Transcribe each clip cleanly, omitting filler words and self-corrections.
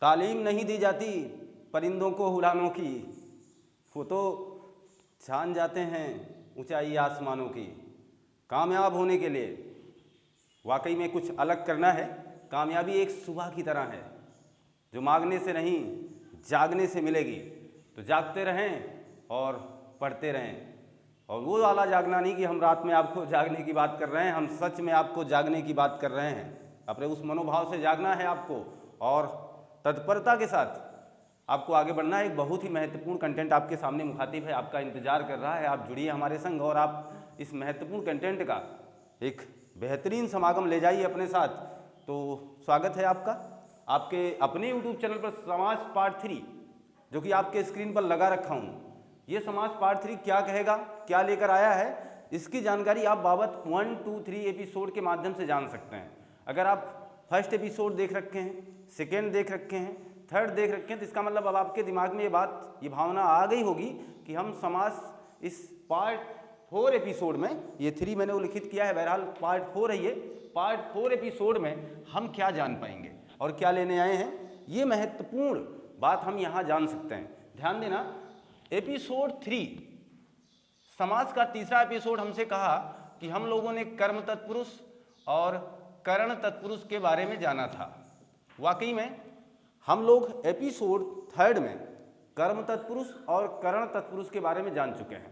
तालीम नहीं दी जाती परिंदों को उड़ानों की, वो तो छान जाते हैं ऊंचाई आसमानों की। कामयाब होने के लिए वाकई में कुछ अलग करना है। कामयाबी एक सुबह की तरह है जो मांगने से नहीं जागने से मिलेगी। तो जागते रहें और पढ़ते रहें। और वो वाला जागना नहीं कि हम रात में आपको जागने की बात कर रहे हैं, हम सच में आपको जागने की बात कर रहे हैं। अपने उस मनोभाव से जागना है आपको और तत्परता के साथ आपको आगे बढ़ना है। एक बहुत ही महत्वपूर्ण कंटेंट आपके सामने मुखातिब है, आपका इंतजार कर रहा है। आप जुड़िए हमारे संग और आप इस महत्वपूर्ण कंटेंट का एक बेहतरीन समागम ले जाइए अपने साथ। तो स्वागत है आपका आपके अपने YouTube चैनल पर समाज पार्ट 3 जो कि आपके स्क्रीन पर लगा रखा हूँ। ये समाज पार्ट 3 क्या कहेगा, क्या लेकर आया है, इसकी जानकारी आप बाबत 1, 2, 3 एपिसोड के माध्यम से जान सकते हैं। अगर आप फर्स्ट एपिसोड देख रखे हैं, सेकेंड देख रखे हैं, थर्ड देख रखे हैं, तो इसका मतलब अब आपके दिमाग में ये भावना आ गई होगी कि हम समाज इस पार्ट 4 एपिसोड में, ये 3 मैंने उल्लिखित किया है, बहरहाल पार्ट 4 है ये, पार्ट 4 एपिसोड में हम क्या जान पाएंगे और क्या लेने आए हैं, ये महत्वपूर्ण बात हम यहाँ जान सकते हैं। ध्यान देना, एपिसोड 3 समाज का तीसरा एपिसोड हमसे कहा कि हम लोगों ने कर्म तत्पुरुष और करण तत्पुरुष के बारे में जाना था। वाकई में हम लोग एपिसोड 3 में कर्म तत्पुरुष और करण तत्पुरुष के बारे में जान चुके हैं।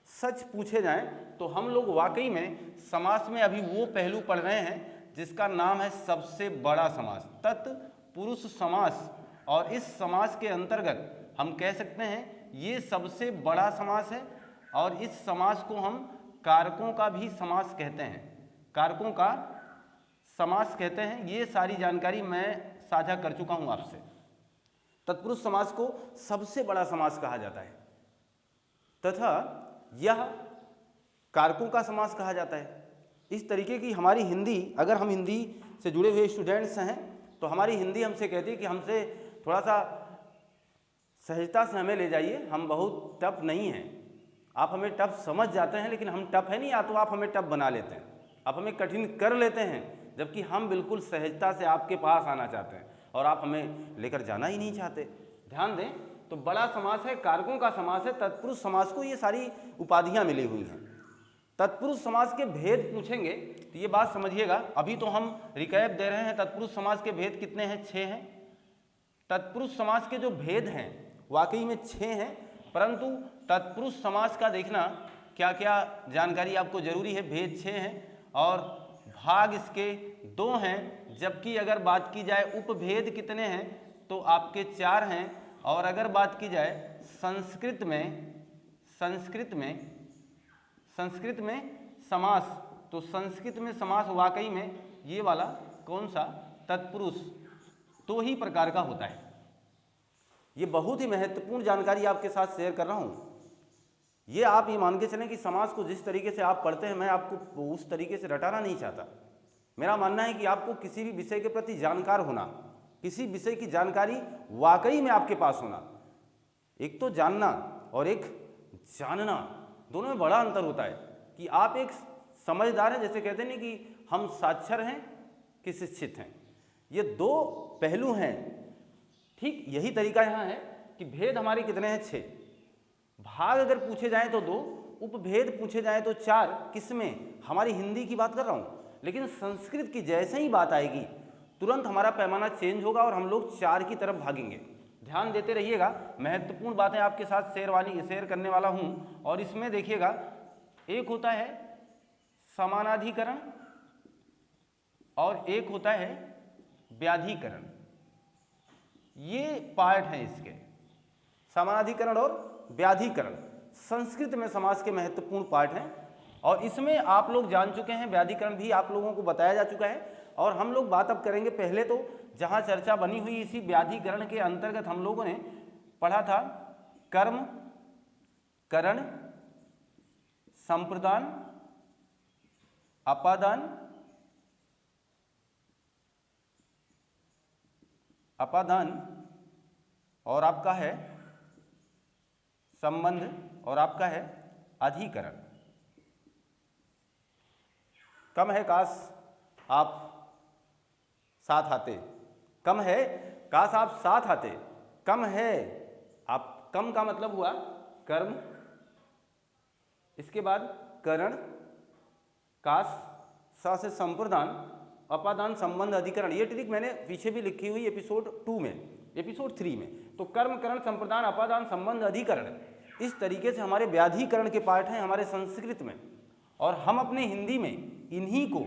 सच पूछे जाएं तो हम लोग वाकई में समाज में अभी वो पहलू पढ़ रहे हैं जिसका नाम है सबसे बड़ा समास, तत्पुरुष समास। और इस समास के अंतर्गत हम कह सकते हैं ये सबसे बड़ा समास है और इस समास को हम कारकों का भी समास कहते हैं, कारकों का समास कहते हैं। ये सारी जानकारी मैं साझा कर चुका हूं आपसे। तत्पुरुष समास को सबसे बड़ा समास कहा जाता है तथा यह कारकों का समास कहा जाता है। इस तरीके की हमारी हिंदी, अगर हम हिंदी से जुड़े हुए स्टूडेंट्स हैं तो हमारी हिंदी हमसे कहती है कि हमसे थोड़ा सा सहजता से हमें ले जाइए, हम बहुत टफ नहीं हैं। आप हमें टफ समझ जाते हैं लेकिन हम टफ है नहीं, या तो आप हमें टफ बना लेते हैं, आप हमें कठिन कर लेते हैं, जबकि हम बिल्कुल सहजता से आपके पास आना चाहते हैं और आप हमें लेकर जाना ही नहीं चाहते। ध्यान दें, तो बड़ा समास है, कारकों का समास है। तत्पुरुष समास को ये सारी उपाधियां मिली हुई हैं। तत्पुरुष समास के भेद पूछेंगे तो ये बात समझिएगा, अभी तो हम रिकैप दे रहे हैं। तत्पुरुष समास के भेद कितने हैं? 6 हैं। तत्पुरुष समास के जो भेद हैं वाकई में 6 हैं, परंतु तत्पुरुष समास का देखना क्या क्या जानकारी आपको जरूरी है। भेद 6 हैं और भाग इसके 2 हैं, जबकि अगर बात की जाए उपभेद कितने हैं तो आपके 4 हैं। और अगर बात की जाए संस्कृत में समास, तो संस्कृत में समास वाकई में ये वाला कौन सा, तत्पुरुष 2 ही प्रकार का होता है। ये बहुत ही महत्वपूर्ण जानकारी आपके साथ शेयर कर रहा हूँ। ये आप ये मान के चलें कि समाज को जिस तरीके से आप पढ़ते हैं मैं आपको उस तरीके से रटाना नहीं चाहता। मेरा मानना है कि आपको किसी भी विषय के प्रति जानकार होना, किसी विषय की जानकारी वाकई में आपके पास होना, एक तो जानना और एक जानना, दोनों में बड़ा अंतर होता है। कि आप एक समझदार हैं, जैसे कहते नहीं कि हम साक्षर हैं कि शिक्षित हैं, ये 2 पहलू हैं। ठीक यही तरीका यहाँ है कि भेद हमारे कितने हैं? 6। भाग अगर पूछे जाएं तो 2, उपभेद पूछे जाएं तो 4। किसमें? हमारी हिंदी की बात कर रहा हूँ। लेकिन संस्कृत की जैसे ही बात आएगी तुरंत हमारा पैमाना चेंज होगा और हम लोग 4 की तरफ भागेंगे। ध्यान देते रहिएगा, महत्वपूर्ण बातें आपके साथ शेयर करने वाला हूँ। और इसमें देखिएगा, एक होता है समानाधिकरण और एक होता है व्याधिकरण। ये पार्ट हैं इसके, समानाधिकरण और व्याधिकरण संस्कृत में समास के महत्वपूर्ण पार्ट हैं। और इसमें आप लोग जान चुके हैं, व्याधिकरण भी आप लोगों को बताया जा चुका है। और हम लोग बात अब करेंगे, पहले तो जहां चर्चा बनी हुई इसी व्याधिकरण के अंतर्गत हम लोगों ने पढ़ा था कर्म, करण, संप्रदान, अपादान, और आपका है संबंध, और आपका है अधिकरण। कम है काश आप साथ आते, कम है काश आप साथ आते। कम है, आप कम का मतलब हुआ कर्म, इसके बाद करण, काश, सा से संप्रदान, अपादान, संबंध, अधिकरण। ये ट्रिक मैंने पीछे भी लिखी हुई एपिसोड 2 में, एपिसोड 3 में। तो कर्म, करण, संप्रदान, अपादान, संबंध, अधिकरण, इस तरीके से हमारे व्याधिकरण के पार्ट हैं हमारे संस्कृत में। और हम अपने हिंदी में इन्हीं को,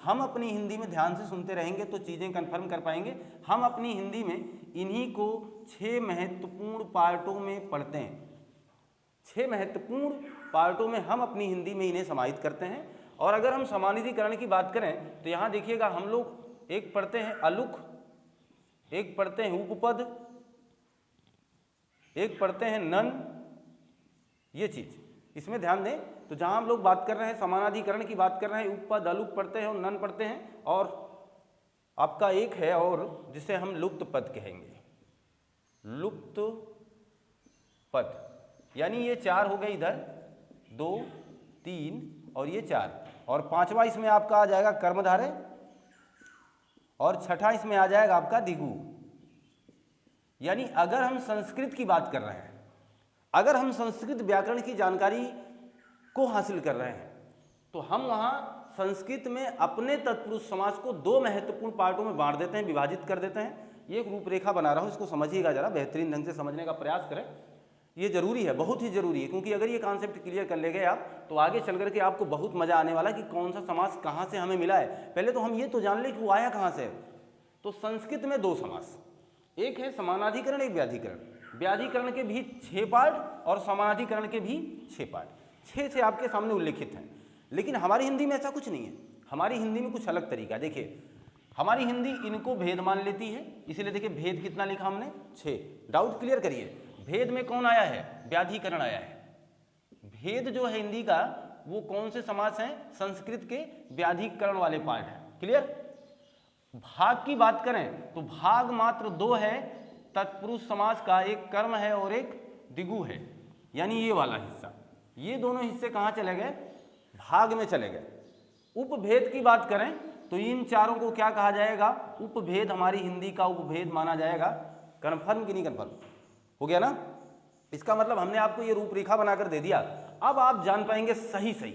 हम अपनी हिंदी में ध्यान से सुनते रहेंगे तो चीज़ें कंफर्म कर पाएंगे। हम अपनी हिंदी में इन्हीं को 6 महत्वपूर्ण पार्टों में पढ़ते हैं। 6 महत्वपूर्ण पार्टों में हम अपनी हिंदी में इन्हें समाहित करते हैं। और अगर हम समानाधिकरण की बात करें तो यहाँ देखिएगा, हम लोग एक पढ़ते हैं अलुक, एक पढ़ते हैं उपपद, एक पढ़ते हैं नन। ये चीज़ इसमें ध्यान दें। तो जहाँ हम लोग बात कर रहे हैं समानाधिकरण की बात कर रहे हैं, उपपद अलुक पढ़ते हैं और नन पढ़ते हैं। और आपका एक है और जिसे हम लुप्त पद कहेंगे, लुप्त पद, यानी ये 4 हो गए इधर, 2, 3 और ये 4। और 5वां इसमें आपका आ जाएगा कर्मधारय और 6ठा इसमें आ जाएगा आपका दिगु। यानी अगर हम संस्कृत की बात कर रहे हैं, अगर हम संस्कृत व्याकरण की जानकारी को हासिल कर रहे हैं, तो हम वहाँ संस्कृत में अपने तत्पुरुष समास को 2 महत्वपूर्ण पार्टों में बांट देते हैं, विभाजित कर देते हैं। ये एक रूपरेखा बना रहा हूँ, इसको समझिएगा जरा, बेहतरीन ढंग से समझने का प्रयास करें। ये जरूरी है, बहुत ही जरूरी है, क्योंकि अगर ये कॉन्सेप्ट क्लियर कर ले गए आप तो आगे चल करके आपको बहुत मजा आने वाला कि कौन सा समास कहाँ से हमें मिला है। पहले तो हम ये तो जान ले कि वो आया कहाँ से। तो संस्कृत में 2 समास, एक है समानाधिकरण, एक व्याधिकरण। व्याधिकरण के भी 6 पार्ट और समानाधिकरण के भी 6 पार्ट, 6 आपके सामने उल्लेखित हैं। लेकिन हमारी हिंदी में ऐसा कुछ नहीं है। हमारी हिंदी में कुछ अलग तरीका। देखिए, हमारी हिंदी इनको भेद मान लेती है, इसीलिए देखिए भेद कितना लिखा हमने, 6। डाउट क्लियर करिए, भेद में कौन आया है, व्याधिकरण आया है। भेद जो है हिंदी का वो कौन से समास हैं, संस्कृत के व्याधिकरण वाले पार्ट हैं। क्लियर। भाग की बात करें तो भाग मात्र 2 है तत्पुरुष समास का, एक कर्म है और एक दिगु है, यानी ये वाला हिस्सा। ये दोनों हिस्से कहाँ चले गए, भाग में चले गए। उपभेद की बात करें तो इन चारों को क्या कहा जाएगा, उपभेद, हमारी हिंदी का उपभेद माना जाएगा। कन्फर्म कि नहीं कन्फर्म हो गया ना। इसका मतलब हमने आपको ये रूपरेखा बनाकर दे दिया। अब आप जान पाएंगे सही सही,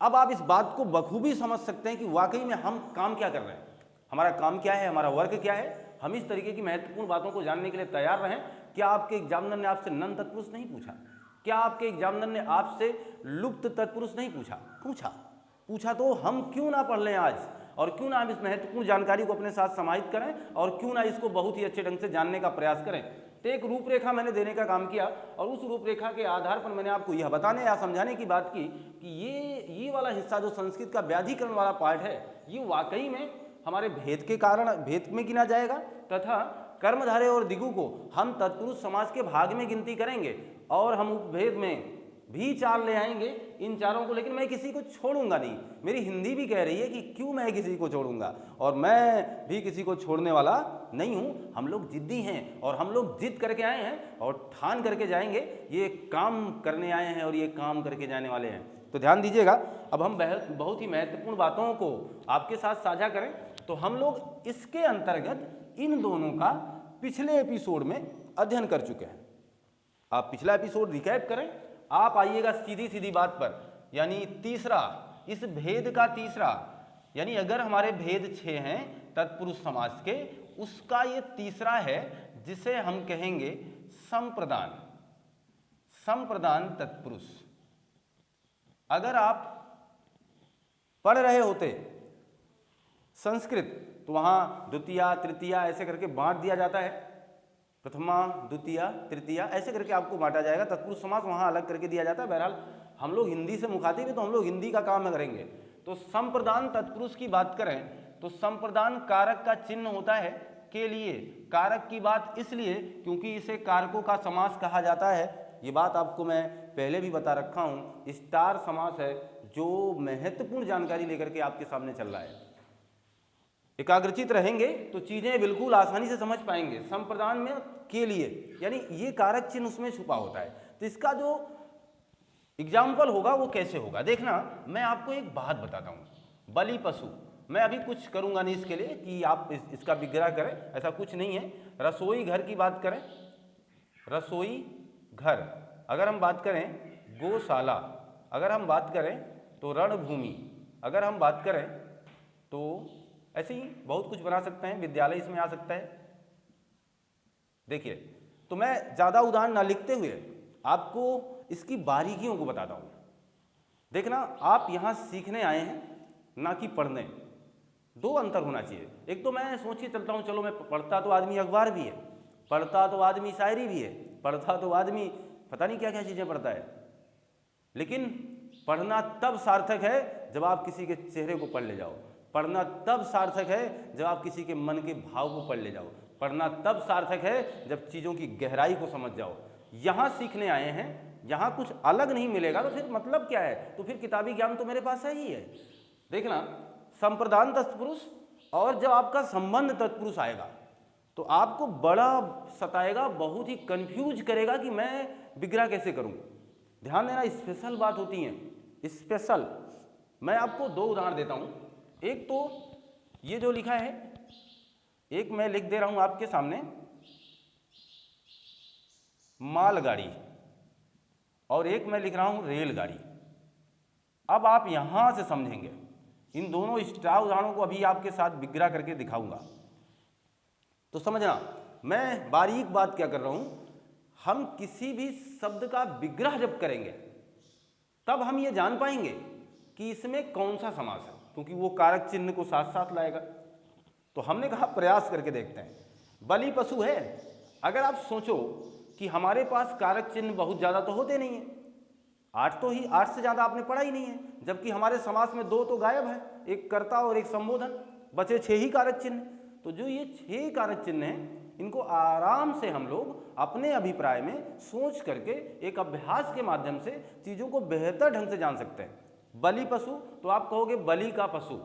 अब आप इस बात को बखूबी समझ सकते हैं कि वाकई में हम काम क्या कर रहे हैं, हमारा काम क्या है, हमारा वर्क क्या है। हम इस तरीके की महत्वपूर्ण बातों को जानने के लिए तैयार रहें। क्या आपके एग्जामिनर ने आपसे नन तत्पुरुष नहीं पूछा? क्या आपके एग्जामिनर ने आपसे लुप्त तत्पुरुष नहीं पूछा? पूछा तो हम क्यों ना पढ़ लें आज, और क्यों ना हम इस महत्वपूर्ण जानकारी को अपने साथ समाहित करें, और क्यों ना इसको बहुत ही अच्छे ढंग से जानने का प्रयास करें। तो एक रूपरेखा मैंने देने का काम किया, और उस रूपरेखा के आधार पर मैंने आपको यह बताने या समझाने की बात की कि ये वाला हिस्सा जो संस्कृत का व्याधिकरण वाला पार्ट है, ये वाकई में हमारे भेद के कारण भेद में गिना जाएगा, तथा कर्मधारय और दिगु को हम तत्पुरुष समास के भाग में गिनती करेंगे, और हम उपभेद में भी 4 ले आएंगे इन चारों को। लेकिन मैं किसी को छोड़ूंगा नहीं। मेरी हिंदी भी कह रही है कि क्यों मैं किसी को छोड़ूंगा, और मैं भी किसी को छोड़ने वाला नहीं हूं। हम लोग जिद्दी हैं और हम लोग जिद करके आए हैं और ठान करके जाएंगे। ये काम करने आए हैं और ये काम करके जाने वाले हैं। तो ध्यान दीजिएगा। अब हम बहुत ही महत्वपूर्ण बातों को आपके साथ साझा करें। तो हम लोग इसके अंतर्गत इन दोनों का पिछले एपिसोड में अध्ययन कर चुके हैं। आप पिछला एपिसोड रिकैप करें। आप आइएगा सीधी सीधी बात पर, यानी तीसरा, इस भेद का तीसरा, यानी अगर हमारे भेद 6 हैं तत्पुरुष समास के, उसका ये तीसरा है जिसे हम कहेंगे संप्रदान। संप्रदान तत्पुरुष। अगर आप पढ़ रहे होते संस्कृत तो वहाँ द्वितीया तृतीया ऐसे करके बांट दिया जाता है, प्रथमा द्वितीया तृतीया ऐसे करके आपको बांटा जाएगा। तत्पुरुष समास वहाँ अलग करके दिया जाता है। बहरहाल हम लोग हिंदी से मुखातिब है तो हम लोग हिंदी का काम करेंगे। तो संप्रदान तत्पुरुष की बात करें तो संप्रदान कारक का चिन्ह होता है के लिए। कारक की बात इसलिए क्योंकि इसे कारकों का समास कहा जाता है। ये बात आपको मैं पहले भी बता रखा हूँ। स्टार समास है जो महत्वपूर्ण जानकारी लेकर के आपके सामने चल रहा है। एकाग्रचित रहेंगे तो चीजें बिल्कुल आसानी से समझ पाएंगे। संप्रदान में के लिए यानी ये कारक चिन्ह उसमें छुपा होता है। तो इसका जो एग्जाम्पल होगा वो कैसे होगा देखना। मैं आपको एक बात बताता हूँ। बलि पशु मैं अभी कुछ करूँगा नहीं इसके लिए कि आप इसका विग्रह करें, ऐसा कुछ नहीं है। रसोई घर की बात करें, रसोई घर, अगर हम बात करें गौशाला, अगर हम बात करें तो रणभूमि, अगर हम बात करें तो ऐसे ही बहुत कुछ बना सकते हैं। विद्यालय इसमें आ सकता है। देखिए, तो मैं ज़्यादा उदाहरण ना लिखते हुए आपको इसकी बारीकियों को बताता हूँ। देखना, आप यहाँ सीखने आए हैं ना कि पढ़ने, दो अंतर होना चाहिए। एक तो मैं सोच के चलता हूँ, चलो मैं पढ़ता तो आदमी अखबार भी है, पढ़ता तो आदमी शायरी भी है, पढ़ता तो आदमी पता नहीं क्या क्या चीज़ें पढ़ता है, लेकिन पढ़ना तब सार्थक है जब आप किसी के चेहरे को पढ़ ले जाओ। पढ़ना तब सार्थक है जब आप किसी के मन के भाव को पढ़ ले जाओ। पढ़ना तब सार्थक है जब चीज़ों की गहराई को समझ जाओ। यहाँ सीखने आए हैं, यहाँ कुछ अलग नहीं मिलेगा तो फिर मतलब क्या है? तो फिर किताबी ज्ञान तो मेरे पास है ही है। देखना, संप्रदान तत्पुरुष और जब आपका संबंध तत्पुरुष आएगा तो आपको बड़ा सताएगा, बहुत ही कंफ्यूज करेगा कि मैं विग्रह कैसे करूं। ध्यान देना, स्पेशल बात होती है, स्पेशल। मैं आपको दो उदाहरण देता हूं। एक तो ये जो लिखा है, एक मैं लिख दे रहा हूं आपके सामने मालगाड़ी, और एक मैं लिख रहा हूं रेलगाड़ी। अब आप यहां से समझेंगे। इन दोनों स्टार उदाहरणों को अभी आपके साथ विग्रह करके दिखाऊंगा। तो समझना, मैं बारीक बात क्या कर रहा हूं। हम किसी भी शब्द का विग्रह जब करेंगे तब हम ये जान पाएंगे कि इसमें कौन सा समास है, क्योंकि वो कारक चिन्ह को साथ साथ लाएगा। तो हमने कहा प्रयास करके देखते हैं। बलि पशु है। अगर आप सोचो कि हमारे पास कारक चिन्ह बहुत ज़्यादा तो होते नहीं है, 8 से ज़्यादा आपने पढ़ा ही नहीं है, जबकि हमारे समास में 2 तो गायब है, एक कर्ता और एक संबोधन, बचे 6 ही कारक चिन्ह। तो जो ये 6 कारक चिन्ह हैं, इनको आराम से हम लोग अपने अभिप्राय में सोच करके एक अभ्यास के माध्यम से चीज़ों को बेहतर ढंग से जान सकते हैं। बलि पशु, तो आप कहोगे बलि का पशु,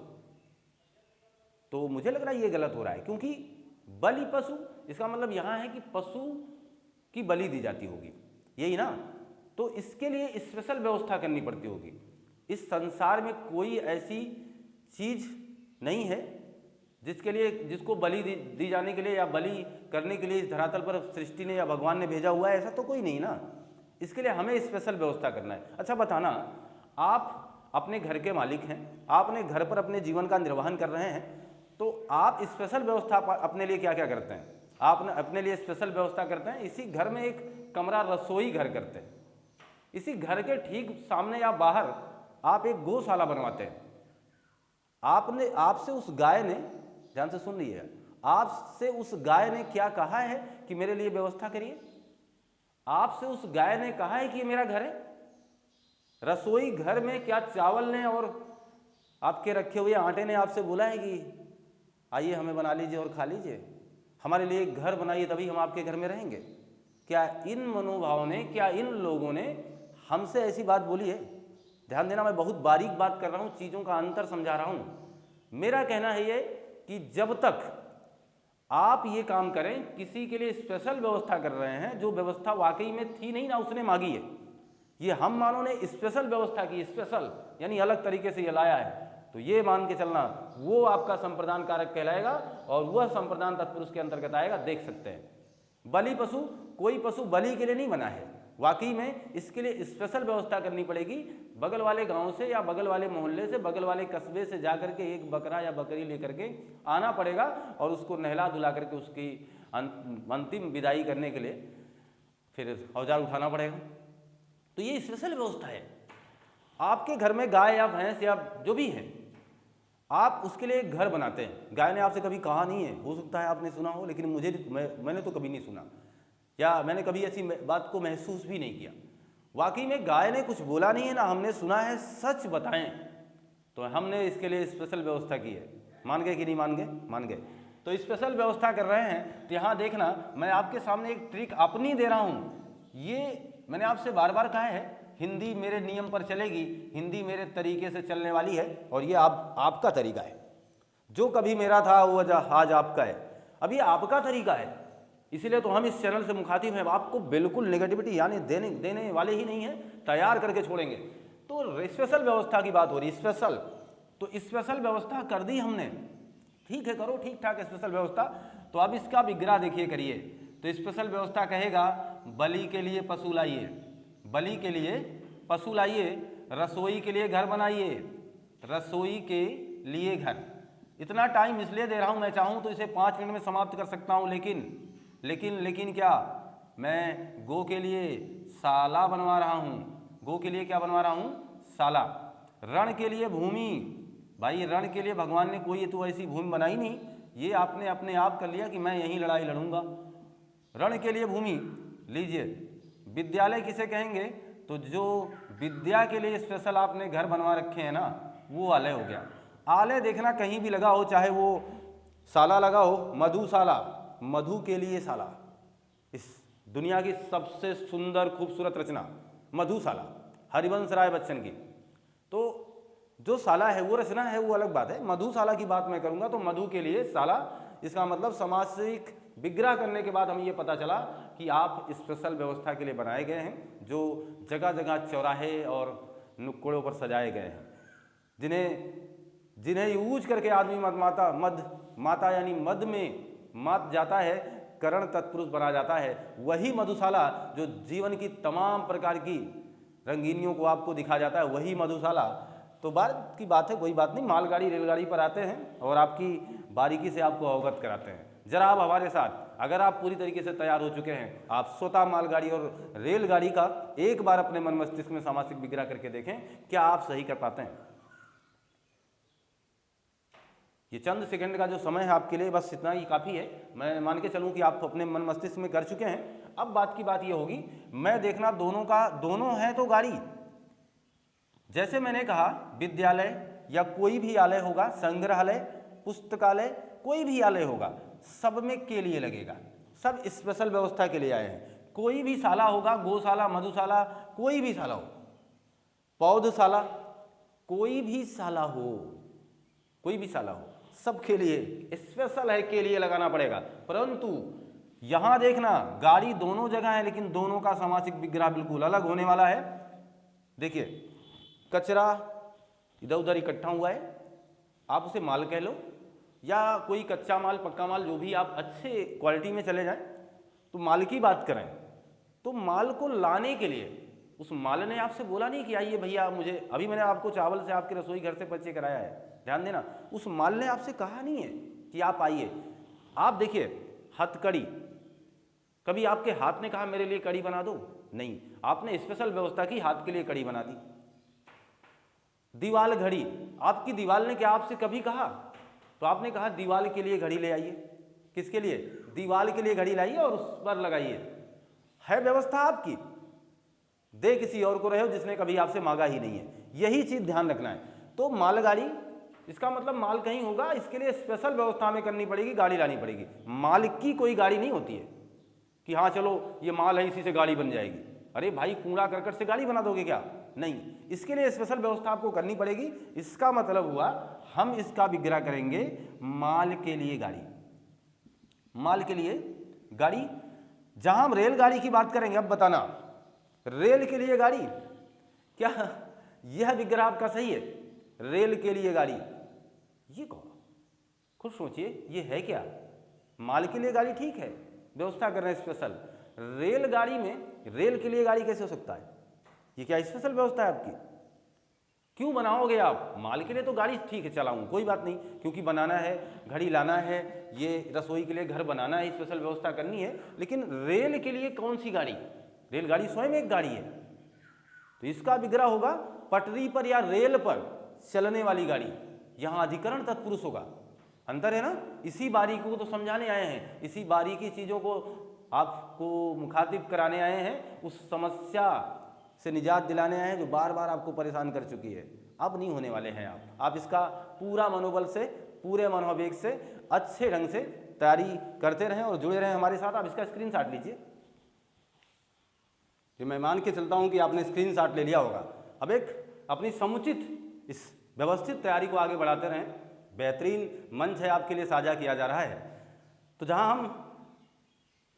तो मुझे लग रहा है ये गलत हो रहा है, क्योंकि बलि पशु इसका मतलब यहाँ है कि पशु की बलि दी जाती होगी, यही ना। तो इसके लिए स्पेशल व्यवस्था करनी पड़ती होगी। इस संसार में कोई ऐसी चीज़ नहीं है जिसको बलि दी जाने के लिए या बलि करने के लिए इस धरातल पर सृष्टि ने या भगवान ने भेजा हुआ है, ऐसा तो कोई नहीं ना। इसके लिए हमें स्पेशल व्यवस्था करना है। अच्छा बताना, आप अपने घर के मालिक हैं, आपने घर पर अपने जीवन का निर्वहन कर रहे हैं, तो आप स्पेशल व्यवस्था अपने लिए क्या क्या करते हैं? आप अपने लिए स्पेशल व्यवस्था करते हैं, इसी घर में एक कमरा रसोई घर करते हैं, इसी घर के ठीक सामने या बाहर आप एक गौशाला बनवाते हैं। आपसे उस गाय ने, ध्यान से सुन लीजिए, आपसे उस गाय ने क्या कहा है कि मेरे लिए व्यवस्था करिए? आपसे उस गाय ने कहा है कि ये मेरा घर है? रसोई घर में क्या चावल ने और आपके रखे हुए आटे ने आपसे बोला है कि आइए हमें बना लीजिए और खा लीजिए, हमारे लिए एक घर बनाइए तभी हम आपके घर में रहेंगे? क्या इन मनोभावों ने, क्या इन लोगों ने हमसे ऐसी बात बोली है? ध्यान देना, मैं बहुत बारीक बात कर रहा हूँ, चीज़ों का अंतर समझा रहा हूँ। मेरा कहना है ये कि जब तक आप ये काम करें, किसी के लिए स्पेशल व्यवस्था कर रहे हैं, जो व्यवस्था वाकई में थी नहीं ना, उसने मांगी है, ये हम मानों ने स्पेशल व्यवस्था की, स्पेशल यानी अलग तरीके से ये लाया है, तो ये मान के चलना वो आपका संप्रदान कारक कहलाएगा और वह संप्रदान तत्पुरुष के अंतर्गत आएगा। देख सकते हैं, बलि पशु, कोई पशु बलि के लिए नहीं बना है, वाकई में इसके लिए स्पेशल व्यवस्था करनी पड़ेगी। बगल वाले गांव से या बगल वाले मोहल्ले से, बगल वाले कस्बे से जाकर के एक बकरा या बकरी लेकर के आना पड़ेगा और उसको नहला धुला करके उसकी अंतिम विदाई करने के लिए फिर औजार उठाना पड़ेगा। तो ये स्पेशल व्यवस्था है। आपके घर में गाय या भैंस या जो भी है, आप उसके लिए एक घर बनाते हैं। गाय ने आपसे कभी कहा नहीं है, हो सकता है आपने सुना हो, लेकिन मैंने तो कभी नहीं सुना, या मैंने कभी ऐसी बात को महसूस भी नहीं किया। वाकई में गाय ने कुछ बोला नहीं है ना हमने सुना है, सच बताएं तो हमने इसके लिए स्पेशल व्यवस्था की है। मान गए कि नहीं मान गए? मान गए। तो स्पेशल व्यवस्था कर रहे हैं। तो यहाँ देखना, मैं आपके सामने एक ट्रिक अपनी दे रहा हूँ। ये मैंने आपसे बार बार कहा है, हिंदी मेरे नियम पर चलेगी, हिंदी मेरे तरीके से चलने वाली है, और ये आपका तरीका है। जो कभी मेरा था वो आज आपका है। अभी आपका तरीका है, इसीलिए तो हम इस चैनल से मुखातिब हैं। आपको बिल्कुल नेगेटिविटी यानी देने वाले ही नहीं है, तैयार करके छोड़ेंगे। तो स्पेशल व्यवस्था की बात हो रही है, स्पेशल। तो स्पेशल व्यवस्था कर दी हमने, ठीक है, करो ठीक ठाक स्पेशल व्यवस्था। तो अब इसका विग्रह देखिए करिए, तो स्पेशल व्यवस्था कहेगा बलि के लिए पशु लाइए, बलि के लिए पशु लाइए, रसोई के लिए घर बनाइए, रसोई के लिए घर। इतना टाइम इसलिए दे रहा हूँ, मैं चाहूँ तो इसे 5 मिनट में समाप्त कर सकता हूँ, लेकिन क्या, मैं गो के लिए साला बनवा रहा हूँ, गो के लिए क्या बनवा रहा हूँ, साला। रण के लिए भूमि, भाई रण के लिए भगवान ने कोई तो ऐसी भूमि बनाई नहीं, ये आपने अपने आप कर लिया कि मैं यहीं लड़ाई लड़ूंगा। रण के लिए भूमि लीजिए। विद्यालय किसे कहेंगे, तो जो विद्या के लिए स्पेशल आपने घर बनवा रखे हैं ना, वो आलय हो गया। आलय देखना कहीं भी लगा हो, चाहे वो साला लगा हो, मधुशाला, मधु के लिए साला, इस दुनिया की सबसे सुंदर खूबसूरत रचना मधुशाला, हरिवंश राय बच्चन की। तो जो साला है वो रचना है, वो अलग बात है। मधुशाला की बात मैं करूंगा तो मधु के लिए साला, इसका मतलब सामाजिक विग्रह करने के बाद हमें ये पता चला कि आप स्पेशल व्यवस्था के लिए बनाए गए हैं, जो जगह जगह चौराहे और नुक्कड़ों पर सजाए गए हैं, जिन्हें यूज करके आदमी माता यानी मद में मात जाता है, करण तत्पुरुष बना जाता है। वही मधुशाला जो जीवन की तमाम प्रकार की रंगीनियों को आपको दिखा जाता है, वही मधुशाला। तो बात की बात है, कोई बात नहीं, मालगाड़ी रेलगाड़ी पर आते हैं और आपकी बारीकी से आपको अवगत कराते हैं। जरा आप हमारे साथ, अगर आप पूरी तरीके से तैयार हो चुके हैं, आप स्वतः मालगाड़ी और रेलगाड़ी का एक बार अपने मन मस्तिष्क में सामासिक विग्रह करके देखें, क्या आप सही कर पाते हैं। ये चंद सेकंड का जो समय है आपके लिए, बस इतना ही काफ़ी है। मैं मान के चलूं कि आप अपने मन मस्तिष्क में कर चुके हैं। अब बात की बात ये होगी, मैं देखना दोनों है तो गाड़ी, जैसे मैंने कहा विद्यालय या कोई भी आलय होगा, संग्रहालय, पुस्तकालय, कोई भी आलय होगा, सब में के लिए लगेगा, सब स्पेशल व्यवस्था के लिए आए हैं। कोई भी शाला होगा, गौशाला, मधुशाला, कोई भी शाला हो, पौधशाला, कोई भी शाला हो, कोई भी शाला हो, सबके लिए स्पेशल है, के लिए लगाना पड़ेगा। परंतु यहां देखना गाड़ी दोनों जगह है, लेकिन दोनों का सामासिक विग्रह बिल्कुल अलग होने वाला है। देखिए, कचरा इधर उधर इकट्ठा हुआ है, आप उसे माल कह लो, या कोई कच्चा माल, पक्का माल, जो भी आप अच्छे क्वालिटी में चले जाएं। तो माल की बात करें तो माल को लाने के लिए उस माल ने आपसे बोला नहीं कि आइए भैया मुझे, अभी मैंने आपको चावल से आपके रसोई घर से परिचय कराया है, ध्यान देना, उस माल ने आपसे कहा नहीं है कि आप आइए। आप देखिए हथकड़ी, कभी आपके हाथ ने कहा मेरे लिए कड़ी बना दो, नहीं, आपने स्पेशल व्यवस्था की, हाथ के लिए कड़ी बना दी। दीवाल घड़ी, आपकी दीवाल ने क्या आपसे कभी कहा, तो आपने कहा दीवाल के लिए घड़ी ले आइए। किसके लिए, दीवाल के लिए घड़ी लाइए और उस पर लगाइए। है व्यवस्था आपकी, दे किसी और को रहे हो जिसने कभी आपसे मांगा ही नहीं है, यही चीज ध्यान रखना है। तो मालगाड़ी, इसका मतलब माल कहीं होगा, इसके लिए स्पेशल व्यवस्था में करनी पड़ेगी, गाड़ी लानी पड़ेगी। माल की कोई गाड़ी नहीं होती है कि हाँ चलो ये माल है इसी से गाड़ी बन जाएगी। अरे भाई कूड़ा करकट से गाड़ी बना दोगे क्या, नहीं, इसके लिए स्पेशल व्यवस्था आपको करनी पड़ेगी। इसका मतलब हुआ हम इसका विग्रह करेंगे माल के लिए गाड़ी, माल के लिए गाड़ी। जहां हम रेलगाड़ी की बात करेंगे, अब बताना रेल के लिए गाड़ी, क्या यह विग्रह आपका सही है, रेल के लिए गाड़ी, ये कौन, खुद सोचिए ये है क्या। माल के लिए गाड़ी ठीक है, व्यवस्था कर रहे हैं स्पेशल, रेलगाड़ी में रेल के लिए गाड़ी कैसे हो सकता है, ये क्या स्पेशल व्यवस्था है आपकी, क्यों बनाओगे आप। माल के लिए तो गाड़ी ठीक है चलाऊं, कोई बात नहीं, क्योंकि बनाना है, घड़ी लाना है, ये रसोई के लिए घर बनाना है, स्पेशल व्यवस्था करनी है। लेकिन रेल के लिए कौन सी गाड़ी, रेलगाड़ी स्वयं एक गाड़ी है, तो इसका विग्रह होगा पटरी पर या रेल पर चलने वाली गाड़ी। यहां अधिकरण तत्पुरुष होगा, अंतर है ना। इसी बारीकी को तो समझाने आए हैं, इसी बारीकी चीजों को आपको मुखातिब कराने आए हैं, उस समस्या से निजात दिलाने आए हैं जो बार बार आपको परेशान कर चुकी है। अब नहीं होने वाले हैं आप इसका पूरा मनोबल से, पूरे मनोवेग से, अच्छे ढंग से तैयारी करते रहें और जुड़े रहें हमारे साथ। आप इसका स्क्रीनशॉट लीजिए, कि मैं मान के चलता हूं कि आपने स्क्रीनशॉट ले लिया होगा। अब एक अपनी समुचित इस व्यवस्थित तैयारी को आगे बढ़ाते रहें, बेहतरीन मंच है आपके लिए साझा किया जा रहा है। तो जहां हम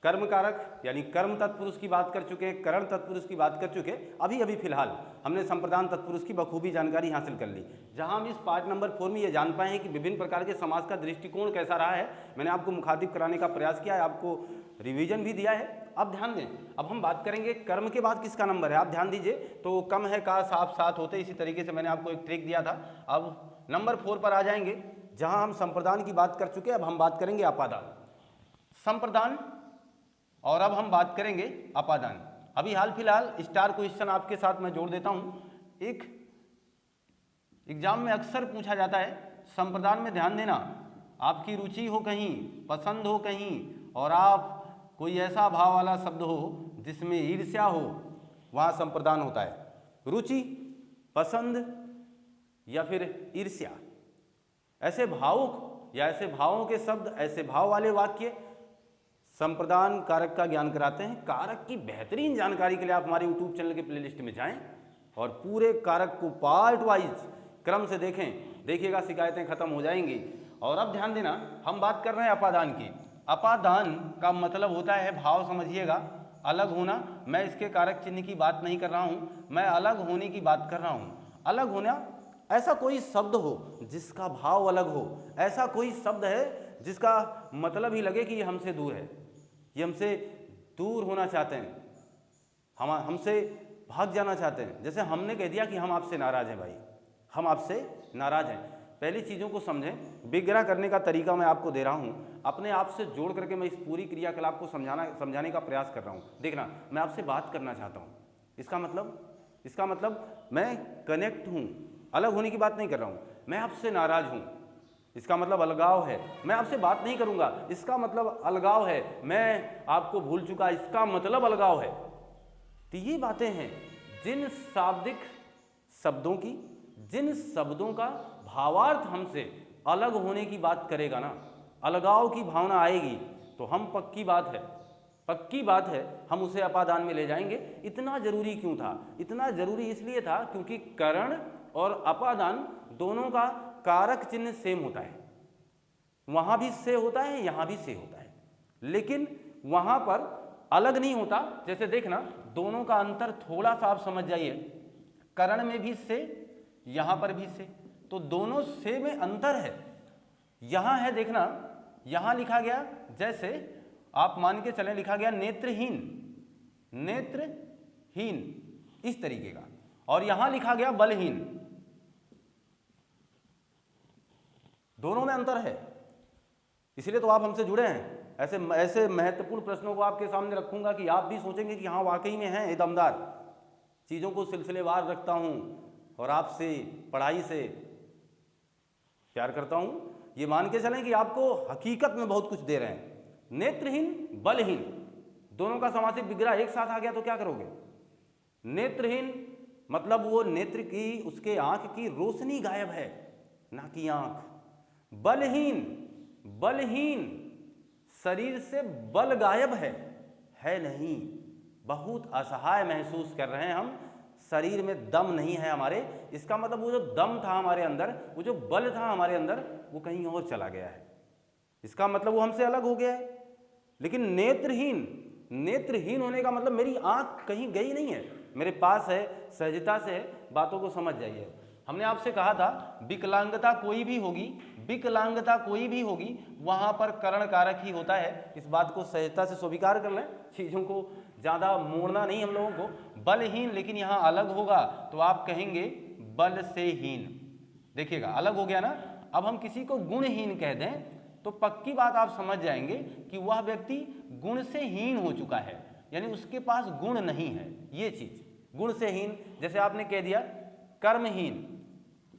कर्म कारक यानी कर्म तत्पुरुष की बात कर चुके हैं, करण तत्पुरुष की बात कर चुके हैं। अभी अभी फिलहाल हमने संप्रदान तत्पुरुष की बखूबी जानकारी हासिल कर ली, जहां हम इस पार्ट नंबर 4 में ये जान पाए हैं कि विभिन्न प्रकार के समास का दृष्टिकोण कैसा रहा है। मैंने आपको मुखातिब कराने का प्रयास किया है, आपको रिवीजन भी दिया है। अब ध्यान दें, अब हम बात करेंगे कर्म के बाद किसका नंबर है। आप ध्यान दीजिए, तो कम है का साफ साथ होते, इसी तरीके से मैंने आपको एक ट्रिक दिया था। अब नंबर 4 पर आ जाएंगे, जहां हम संप्रदान की बात कर चुके हैं। अब हम बात करेंगे अपादान, संप्रदान, और अब हम बात करेंगे अपादान। अभी हाल फिलहाल स्टार क्वेश्चन आपके साथ मैं जोड़ देता हूं, एक एग्जाम में अक्सर पूछा जाता है। संप्रदान में ध्यान देना, आपकी रुचि हो कहीं, पसंद हो कहीं, और आप कोई ऐसा भाव वाला शब्द हो जिसमें ईर्ष्या हो, वहाँ संप्रदान होता है। रुचि, पसंद या फिर ईर्ष्या, ऐसे भावुक या ऐसे भावों के शब्द, ऐसे भाव वाले वाक्य संप्रदान कारक का ज्ञान कराते हैं। कारक की बेहतरीन जानकारी के लिए आप हमारे यूट्यूब चैनल के प्लेलिस्ट में जाएं और पूरे कारक को पार्ट वाइज क्रम से देखें, देखिएगा शिकायतें खत्म हो जाएंगी। और अब ध्यान देना, हम बात कर रहे हैं अपादान की। अपादान का मतलब होता है, भाव समझिएगा, अलग होना। मैं इसके कारक चिन्ह की बात नहीं कर रहा हूँ, मैं अलग होने की बात कर रहा हूँ। अलग होना, ऐसा कोई शब्द हो जिसका भाव अलग हो, ऐसा कोई शब्द है जिसका मतलब ही लगे कि ये हमसे दूर है, ये हमसे दूर होना चाहते हैं, हमसे भाग जाना चाहते हैं। जैसे हमने कह दिया कि हम आपसे नाराज़ हैं भाई, हम आपसे नाराज़ हैं। पहली चीज़ों को समझें, विग्रह करने का तरीका मैं आपको दे रहा हूँ, अपने आप से जोड़ करके मैं इस पूरी क्रियाकलाप को समझाने का प्रयास कर रहा हूँ। देखना, मैं आपसे बात करना चाहता हूँ, इसका मतलब मैं कनेक्ट हूँ, अलग होने की बात नहीं कर रहा हूँ। मैं आपसे नाराज़ हूँ, इसका मतलब अलगाव है। मैं आपसे बात नहीं करूँगा, इसका मतलब अलगाव है। मैं आपको भूल चुका, इसका मतलब अलगाव है। तो ये बातें हैं जिन शाब्दिक शब्दों की, जिन शब्दों का भावार्थ हमसे अलग होने की बात करेगा ना, अलगाव की भावना आएगी, तो हम पक्की बात है हम उसे अपादान में ले जाएंगे। इतना जरूरी क्यों था? इतना जरूरी इसलिए था क्योंकि करण और अपादान दोनों का कारक चिन्ह सेम होता है। वहां भी से होता है, यहां भी से होता है, लेकिन वहां पर अलग नहीं होता। जैसे देखना, दोनों का अंतर थोड़ा सा आप समझ जाइए, करण में भी से, यहां पर भी से, तो दोनों से में अंतर है। यहां है, देखना, यहां लिखा गया, जैसे आप मान के चलें, लिखा गया नेत्रहीन, इस तरीके का, और यहां लिखा गया बलहीन। दोनों में अंतर है, इसलिए तो आप हमसे जुड़े हैं। ऐसे महत्वपूर्ण प्रश्नों को आपके सामने रखूंगा कि आप भी सोचेंगे कि हाँ वाकई में है, दमदार चीज़ों को सिलसिलेवार रखता हूँ और आपसे पढ़ाई से प्यार करता हूँ। ये मान के चलें कि आपको हकीकत में बहुत कुछ दे रहे हैं। नेत्रहीन, बलहीन, दोनों का समासिक विग्रह एक साथ आ गया तो क्या करोगे? नेत्रहीन मतलब वो नेत्र की, उसके आंख की रोशनी गायब है, ना कि आंख। बलहीन शरीर से बल गायब है नहीं, बहुत असहाय महसूस कर रहे हैं हम, शरीर में दम नहीं है हमारे। इसका मतलब वो जो दम था हमारे अंदर, वो जो बल था हमारे अंदर, वो कहीं और चला गया है। इसका मतलब वो हमसे अलग हो गया है। लेकिन नेत्रहीन होने का मतलब मेरी आंख कहीं गई नहीं है, मेरे पास है, सहजता से बातों को समझ जाइए। हमने आपसे कहा था विकलांगता कोई भी होगी, वहां पर करण कारक ही होता है। इस बात को सहजता से स्वीकार कर लें, चीज़ों को ज़्यादा मोड़ना नहीं हम लोगों को। बलहीन, लेकिन यहाँ अलग होगा तो आप कहेंगे बल से हीन। देखिएगा, अलग हो गया ना। अब हम किसी को गुणहीन कह दें तो पक्की बात आप समझ जाएंगे कि वह व्यक्ति गुण से हीन हो चुका है, यानी उसके पास गुण नहीं है। ये चीज़ गुण से हीन, जैसे आपने कह दिया कर्महीन,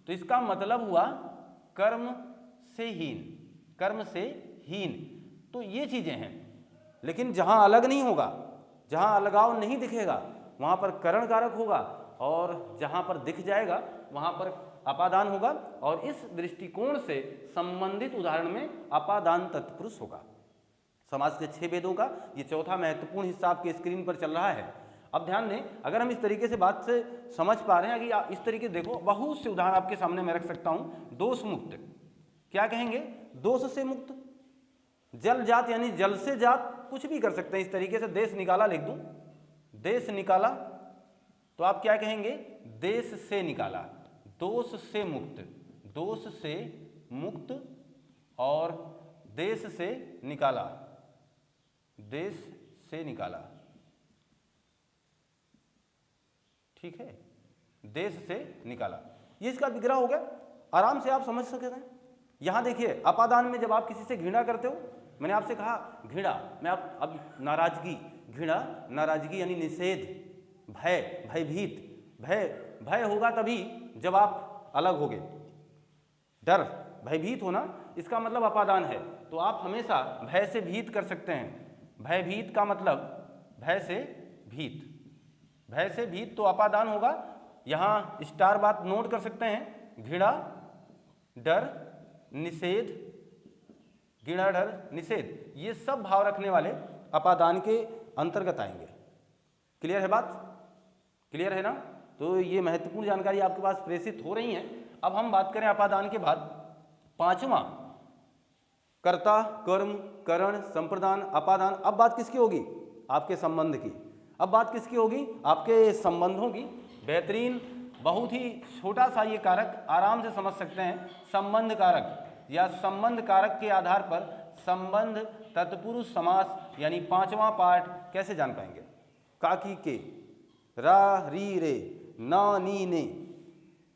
तो इसका मतलब हुआ कर्म से हीन। तो ये चीजें हैं। लेकिन जहां अलग नहीं होगा, जहां अलगाव नहीं दिखेगा, वहां पर करण कारक होगा, और जहां पर दिख जाएगा वहां पर अपादान होगा। और इस दृष्टिकोण से संबंधित उदाहरण में अपादान तत्पुरुष होगा। समास के 6 वेदों का ये चौथा महत्वपूर्ण हिस्सा आपके स्क्रीन पर चल रहा है। अब ध्यान दें, अगर हम इस तरीके से बात से समझ पा रहे हैं कि आप इस तरीके देखो, बहुत से उदाहरण आपके सामने मैं रख सकता हूं। दोष मुक्त, क्या कहेंगे? दोष से मुक्त, जल जात यानी जल से जात, कुछ भी कर सकते हैं इस तरीके से। देश निकाला लिख दूं, देश निकाला, तो आप क्या कहेंगे, देश से निकाला, दोष से मुक्त, दोष से मुक्त, और देश से निकाला, देश से निकाला, ठीक है, देश से निकाला। ये इसका विग्रह हो गया, आराम से आप समझ सकते हैं। यहां देखिए अपादान में जब आप किसी से घृणा करते हो, मैंने आपसे कहा घृणा में आप, अब नाराजगी, घृणा नाराजगी यानी निषेध, भय, भयभीत, भय, भय होगा तभी जब आप अलग होगे, डर, भयभीत होना, इसका मतलब अपादान है। तो आप हमेशा भय से भीत कर सकते हैं। भयभीत का मतलब भय से भीत, भय से भीत, तो अपादान होगा। यहाँ स्टार बात नोट कर सकते हैं, घृणा, डर, निषेध, घृणा, डर, निषेध, ये सब भाव रखने वाले अपादान के अंतर्गत आएंगे। क्लियर है बात, क्लियर है ना? तो ये महत्वपूर्ण जानकारी आपके पास प्रेषित हो रही है। अब हम बात करें अपादान के बाद पांचवा, कर्ता, कर्म, करण, संप्रदान, अपादान। अब बात किसकी होगी, आपके संबंध की। अब बात किसकी होगी, आपके संबंधों की। बेहतरीन, बहुत ही छोटा सा ये कारक, आराम से समझ सकते हैं। संबंध कारक या संबंध कारक के आधार पर संबंध तत्पुरुष समास यानी पांचवा पार्ट कैसे जान पाएंगे। काकी के, रा, री, रे, ना, नी, ने,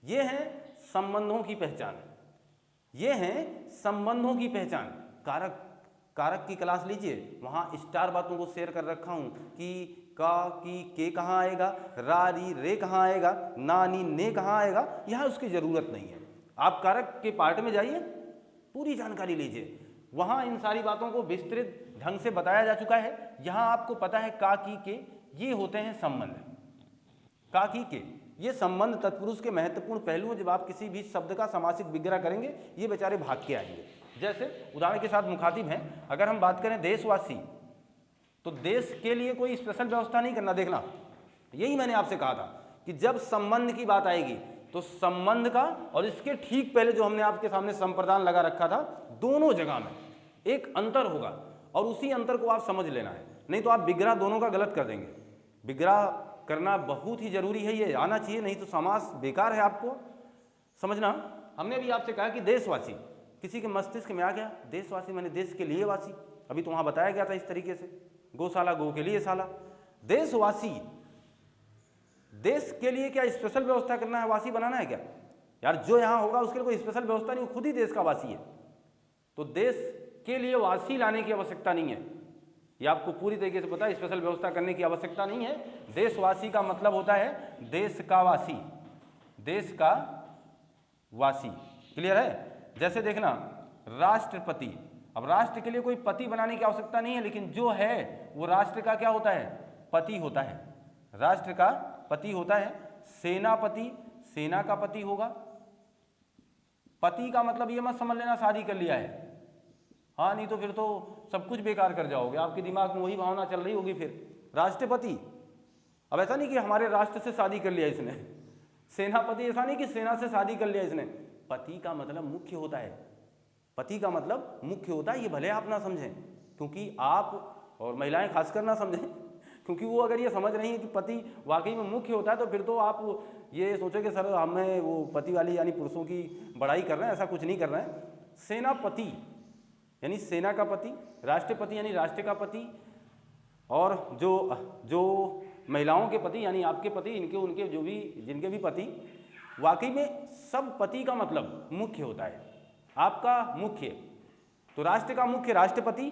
ये हैं संबंधों की पहचान, ये हैं संबंधों की पहचान। कारक, कारक की क्लास लीजिए, वहाँ स्टार बातों को शेयर कर रखा हूँ कि का, की, के कहाँ आएगा, रा, री, रे कहाँ आएगा, ना, नी, ने कहाँ आएगा, यहाँ उसकी ज़रूरत नहीं है। आप कारक के पार्ट में जाइए, पूरी जानकारी लीजिए, वहाँ इन सारी बातों को विस्तृत ढंग से बताया जा चुका है। यहाँ आपको पता है का, की, के, ये होते हैं संबंध। का, की, के, ये संबंध तत्पुरुष के महत्वपूर्ण पहलू। जब आप किसी भी शब्द का समासिक विग्रह करेंगे, ये बेचारे भाग के आएंगे। जैसे उदाहरण के साथ मुखातिब हैं, अगर हम बात करें देशवासी, तो देश के लिए कोई स्पेशल व्यवस्था नहीं करना। देखना, यही मैंने आपसे कहा था कि जब संबंध की बात आएगी तो संबंध का और इसके ठीक पहले जो हमने आपके सामने संप्रदान लगा रखा था, दोनों जगह में एक अंतर होगा और उसी अंतर को आप समझ लेना है, नहीं तो आप विग्रह दोनों का गलत कर देंगे। विग्रह करना बहुत ही जरूरी है, ये आना चाहिए, नहीं तो समास बेकार है। आपको समझना, हमने भी आपसे कहा कि देशवासी, किसी के मस्तिष्क में आ गया देशवासी मैंने देश के लिए वासी, अभी तो वहाँ बताया गया था इस तरीके से, गौशाला, गौ के लिए साला। देशवासी, देश के लिए क्या स्पेशल व्यवस्था करना है, वासी बनाना है क्या यार? जो यहाँ होगा उसके लिए कोई स्पेशल व्यवस्था नहीं, वो खुद ही देश का वासी है। तो देश के लिए वासी लाने की आवश्यकता नहीं है, ये आपको पूरी तरीके से पता है, स्पेशल व्यवस्था करने की आवश्यकता नहीं है। देशवासी का मतलब होता है देश का वासी, देश का वासी। क्लियर है? जैसे देखना, राष्ट्रपति, अब राष्ट्र के लिए कोई पति बनाने की आवश्यकता नहीं है, लेकिन जो है वो राष्ट्र का क्या होता है, पति होता है, राष्ट्र का पति होता है। सेनापति, सेना का पति होगा। पति का मतलब ये मत समझ लेना शादी कर लिया है, हाँ, नहीं तो फिर तो सब कुछ बेकार कर जाओगे, आपके दिमाग में वही भावना चल रही होगी फिर। राष्ट्रपति, अब ऐसा नहीं कि हमारे राष्ट्र से शादी कर लिया इसने। सेनापति, ऐसा नहीं कि सेना से शादी कर लिया इसने। पति का मतलब मुख्य होता है, पति का मतलब मुख्य होता है। ये भले आप ना समझें, क्योंकि आप और महिलाएं खासकर ना समझें, क्योंकि वो अगर ये समझ रही है कि पति वाकई में मुख्य होता है, तो फिर तो आप ये सोचोगे सर हमें वो पति वाली यानी पुरुषों की बड़ाई कर रहे हैं, ऐसा कुछ नहीं कर रहे हैं। सेनापति यानी सेना का पति, राष्ट्रपति यानी राष्ट्र का पति, और जो महिलाओं के पति यानी आपके पति, इनके उनके जो भी जिनके भी पति, वाकई में सब पति का मतलब मुख्य होता है, आपका मुख्य। तो राष्ट्र का मुख्य राष्ट्रपति,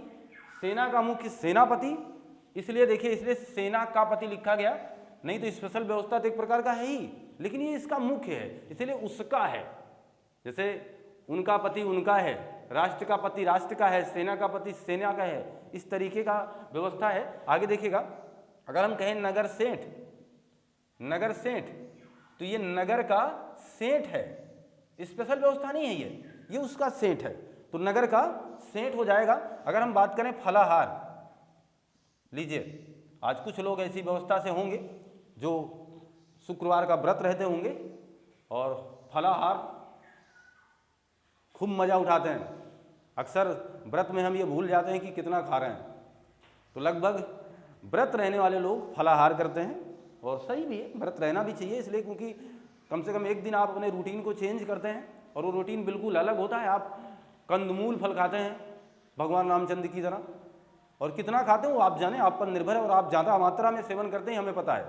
सेना का मुख्य सेनापति, इसलिए देखिए, इसलिए सेना का पति लिखा गया, नहीं तो स्पेशल व्यवस्था तो एक प्रकार का है ही, लेकिन ये इसका मुख्य है, इसलिए उसका है। जैसे उनका पति उनका है, राष्ट्र का पति राष्ट्र का है, सेना का पति सेना का है, इस तरीके का व्यवस्था है। आगे देखिएगा, अगर हम कहें नगर सेठ, नगर सेठ, तो ये नगर का सेठ है, स्पेशल व्यवस्था नहीं है, ये उसका सेठ है, तो नगर का सेठ हो जाएगा। अगर हम बात करें फलाहार, लीजिए, आज कुछ लोग ऐसी व्यवस्था से होंगे जो शुक्रवार का व्रत रहते होंगे और फलाहार खूब मज़ा उठाते हैं। अक्सर व्रत में हम ये भूल जाते हैं कि कितना खा रहे हैं। तो लगभग व्रत रहने वाले लोग फलाहार करते हैं, और सही भी है, व्रत रहना भी चाहिए इसलिए क्योंकि कम से कम एक दिन आप अपने रूटीन को चेंज करते हैं और वो रूटीन बिल्कुल अलग होता है। आप कंदमूल फल खाते हैं भगवान रामचंद्र की तरह, और कितना खाते हैं वो आप जाने, आप पर निर्भर है, और आप ज़्यादा मात्रा में सेवन करते हैं हमें पता है।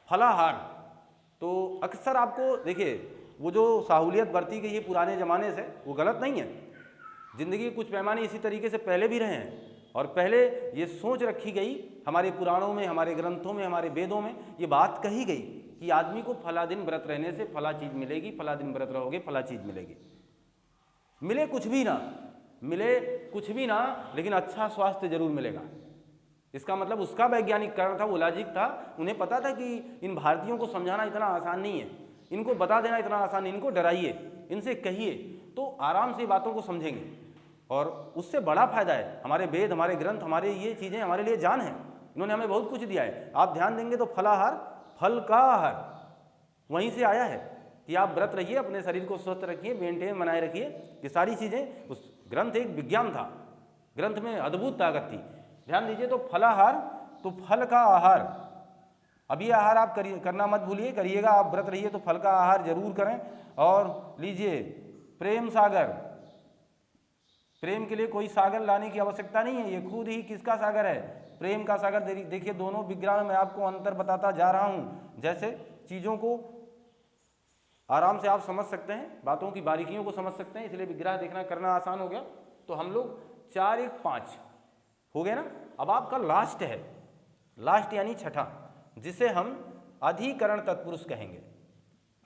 फलाहार तो अक्सर आपको देखिए, वो जो सहूलियत बरती गई है पुराने ज़माने से वो गलत नहीं है। ज़िंदगी के कुछ पैमाने इसी तरीके से पहले भी रहे हैं, और पहले ये सोच रखी गई हमारे पुराणों में, हमारे ग्रंथों में, हमारे वेदों में ये बात कही गई कि आदमी को फला दिन व्रत रहने से फला चीज़ मिलेगी, फला दिन व्रत रहोगे फला चीज़ मिलेगी। मिले कुछ भी ना, मिले कुछ भी ना, लेकिन अच्छा स्वास्थ्य जरूर मिलेगा। इसका मतलब उसका वैज्ञानिक कारण था, वो लॉजिक था। उन्हें पता था कि इन भारतीयों को समझाना इतना आसान नहीं है, इनको बता देना इतना आसान नहीं, इनको डराइए, इनसे कहिए तो आराम से बातों को समझेंगे, और उससे बड़ा फायदा है। हमारे वेद, हमारे ग्रंथ, हमारे ये चीज़ें हमारे लिए जान है, इन्होंने हमें बहुत कुछ दिया है। आप ध्यान देंगे तो फलाहार, फल का आहार वहीं से आया है कि आप व्रत रहिए, अपने शरीर को स्वस्थ रखिए, मेंटेन बनाए रखिए। ये सारी चीज़ें, उस ग्रंथ एक विज्ञान था, ग्रंथ में अद्भुत ताकत थी। ध्यान दीजिए, तो फलाहार तो फल का आहार। अब ये आहार आप करना मत भूलिए, करिएगा। आप व्रत रहिए तो फल का आहार जरूर करें। और लीजिए प्रेम सागर, प्रेम के लिए कोई सागर लाने की आवश्यकता नहीं है, ये खुद ही किसका सागर है, प्रेम का सागर। देखिए दोनों विग्रह में मैं आपको अंतर बताता जा रहा हूं, जैसे चीज़ों को आराम से आप समझ सकते हैं, बातों की बारीकियों को समझ सकते हैं, इसलिए विग्रह देखना करना आसान हो गया। तो हम लोग 4 1 5 हो गए ना। अब आपका लास्ट है, लास्ट यानी छठा, जिसे हम अधिकरण तत्पुरुष कहेंगे।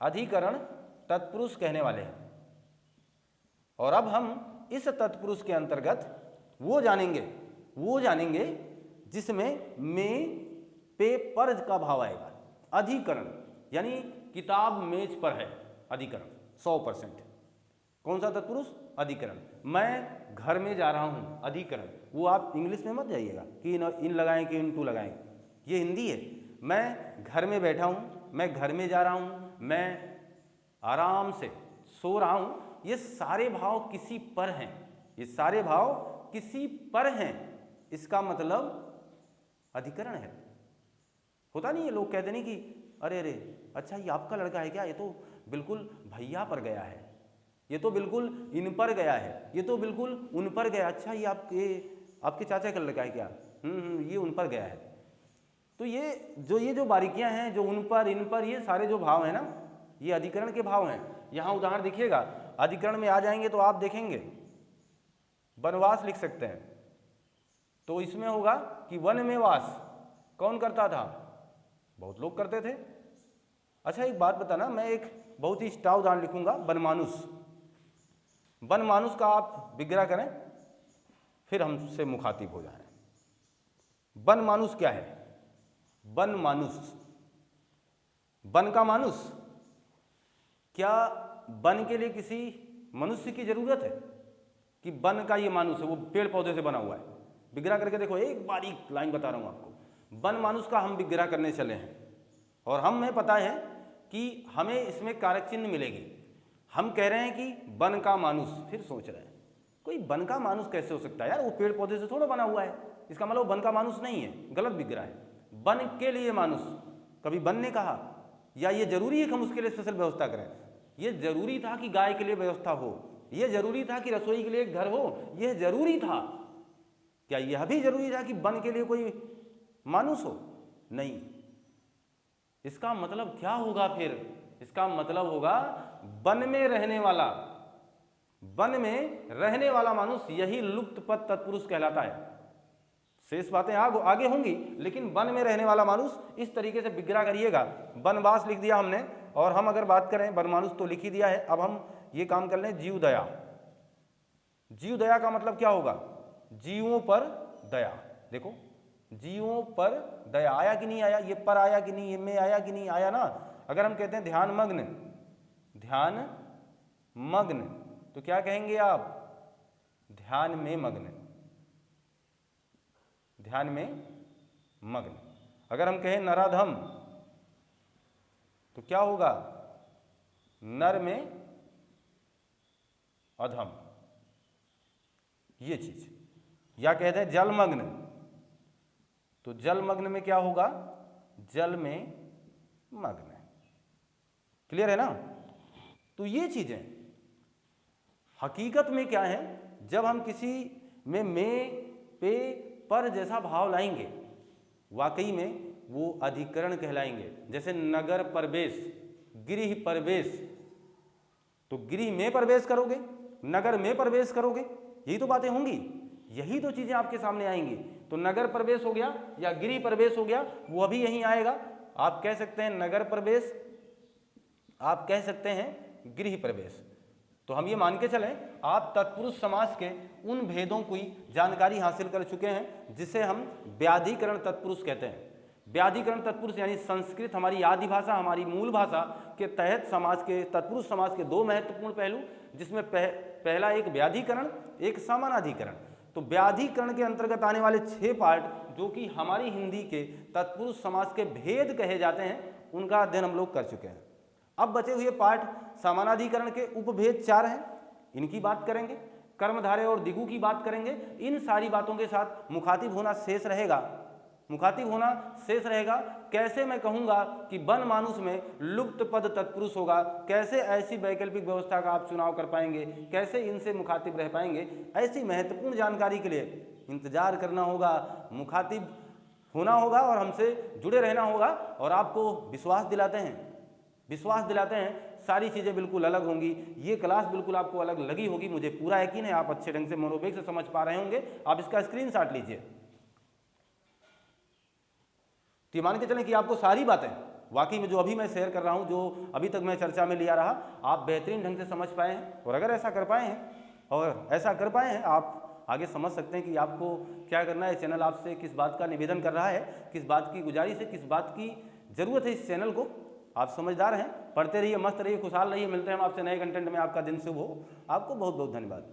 अधिकरण तत्पुरुष कहने वाले हैं। और अब हम इस तत्पुरुष के अंतर्गत वो जानेंगे जिसमें में पे पर का भाव आएगा। अधिकरण यानी किताब मेज पर है, अधिकरण 100%। कौन सा तत्पुरुष? अधिकरण। मैं घर में जा रहा हूं, अधिकरण। वो आप इंग्लिश में मत जाइएगा कि इन लगाएं कि इन टू लगाएं, ये हिंदी है। मैं घर में बैठा हूं, मैं घर में जा रहा हूं, मैं आराम से सो रहा हूं, ये सारे भाव किसी पर हैं, ये सारे भाव किसी पर हैं, इसका मतलब अधिकरण है। होता नहीं है, लोग कहते नहीं कि अरे अरे अच्छा ये आपका लड़का है क्या, ये तो बिल्कुल भैया पर गया है, ये तो बिल्कुल इन पर गया है, ये तो बिल्कुल उन पर गया। अच्छा ये आपके चाचा का लड़का है क्या? ये उन पर गया है। तो ये जो बारीकियां हैं, जो उन पर इन पर, ये सारे जो भाव हैं ना, ये अधिकरण के भाव हैं। यहाँ उदाहरण दिखिएगा, अधिकरण में आ जाएंगे तो आप देखेंगे वनवास लिख सकते हैं, तो इसमें होगा कि वन में वास कौन करता था? बहुत लोग करते थे। अच्छा एक बात बताना, मैं एक बहुत ही स्टाव उदाहरण लिखूंगा, वनमानुष। वनमानुष का आप विग्रह करें, फिर हमसे मुखातिब हो जाएं। वनमानुष क्या है? वनमानुष, वन का मानुष। क्या वन के लिए किसी मनुष्य की जरूरत है कि वन का ये मानुष है, वो पेड़ पौधे से बना हुआ है? विग्रह करके देखो, एक बारीक लाइन बता रहा हूं आपको। वन मानुष का हम विग्रह करने चले हैं, और हमें पता है कि हमें इसमें कारक चिन्ह मिलेगी। हम कह रहे हैं कि वन का मानुष, फिर सोच रहे हैं कोई वन का मानुष कैसे हो सकता है यार, वो पेड़ पौधे से थोड़ा बना हुआ है, इसका मतलब वन का मानुष नहीं है, गलत विग्रह है। वन के लिए मानुष, कभी वन ने कहा? या ये जरूरी है कि हम उसके लिए स्पेशल व्यवस्था करें? ये जरूरी था कि गाय के लिए व्यवस्था हो, ये जरूरी था कि रसोई के लिए एक घर हो, ये जरूरी था? क्या यह भी जरूरी था कि वन के लिए कोई मानुष हो? नहीं। इसका मतलब क्या होगा फिर? इसका मतलब होगा वन में रहने वाला, वन में रहने वाला मानुष, यही लुप्त पद तत्पुरुष कहलाता है। शेष बातें आगे होंगी, लेकिन वन में रहने वाला मानुष इस तरीके से विग्रह करिएगा। वनवास लिख दिया हमने, और हम अगर बात करें वनमानुष तो लिख ही दिया है। अब हम ये काम कर लें, जीव दया। जीव दया का मतलब क्या होगा? जीवों पर दया। देखो जीवों पर दया आया कि नहीं आया? ये पर आया कि नहीं? ये में आया कि नहीं आया ना? अगर हम कहते हैं ध्यान मग्न, ध्यान मग्न, तो क्या कहेंगे आप? ध्यान में मग्न, ध्यान में मग्न। अगर हम कहें नराधम, तो क्या होगा? नर में अधम। ये चीज। या कहते हैं जलमग्न, तो जलमग्न में क्या होगा, जल में मग्न। क्लियर है ना। तो ये चीजें हकीकत में क्या है, जब हम किसी में पे पर जैसा भाव लाएंगे वाकई में वो अधिकरण कहलाएंगे। जैसे नगर प्रवेश, गृह प्रवेश, तो गृह में प्रवेश करोगे, नगर में प्रवेश करोगे, यही तो बातें होंगी, यही तो चीजें आपके सामने आएंगी। तो नगर प्रवेश हो गया या गृह प्रवेश हो गया, वो अभी यहीं आएगा। आप कह सकते हैं नगर प्रवेश, आप कह सकते हैं गृह प्रवेश। तो हम ये मान के चलें आप तत्पुरुष समास के उन भेदों की जानकारी हासिल कर चुके हैं जिसे हम व्याधिकरण तत्पुरुष कहते हैं। व्याधिकरण तत्पुरुष यानी संस्कृत हमारी आदि भाषा, हमारी मूल भाषा के तहत समाज के तत्पुरुष समाज के दो महत्वपूर्ण पहलू, जिसमें पहला एक व्याधिकरण, एक समानाधिकरण। तो व्याधिकरण के अंतर्गत आने वाले 6 पार्ट जो कि हमारी हिंदी के तत्पुरुष समाज के भेद कहे जाते हैं, उनका अध्ययन हम लोग कर चुके हैं। अब बचे हुए पार्ट समानाधिकरण के उपभेद 4 हैं, इनकी बात करेंगे, कर्मधारय और दिगु की बात करेंगे। इन सारी बातों के साथ मुखातिब होना शेष रहेगा, मुखातिब होना शेष रहेगा। कैसे मैं कहूंगा कि वन मानुष में लुप्त पद तत्पुरुष होगा, कैसे ऐसी वैकल्पिक व्यवस्था का आप चुनाव कर पाएंगे, कैसे इनसे मुखातिब रह पाएंगे, ऐसी महत्वपूर्ण जानकारी के लिए इंतजार करना होगा, मुखातिब होना होगा और हमसे जुड़े रहना होगा। और आपको विश्वास दिलाते हैं सारी चीज़ें बिल्कुल अलग होंगी, ये क्लास बिल्कुल आपको अलग लगी होगी, मुझे पूरा यकीन है आप अच्छे ढंग से मनोवेग से समझ पा रहे होंगे। आप इसका स्क्रीनशॉट लीजिए। तो मान के चलें कि आपको सारी बातें वाकई में जो अभी मैं शेयर कर रहा हूं, जो अभी तक मैं चर्चा में लिया रहा, आप बेहतरीन ढंग से समझ पाए हैं। और अगर ऐसा कर पाए हैं आप आगे समझ सकते हैं कि आपको क्या करना है। चैनल आपसे किस बात का निवेदन कर रहा है, किस बात की गुजारिश है, किस बात की जरूरत है इस चैनल को। आप समझदार हैं, पढ़ते रहिए, मस्त रहिए, खुशहाल रहिए। मिलते हैं हम आपसे नए कंटेंट में। आपका दिन शुभ हो। आपको बहुत बहुत धन्यवाद।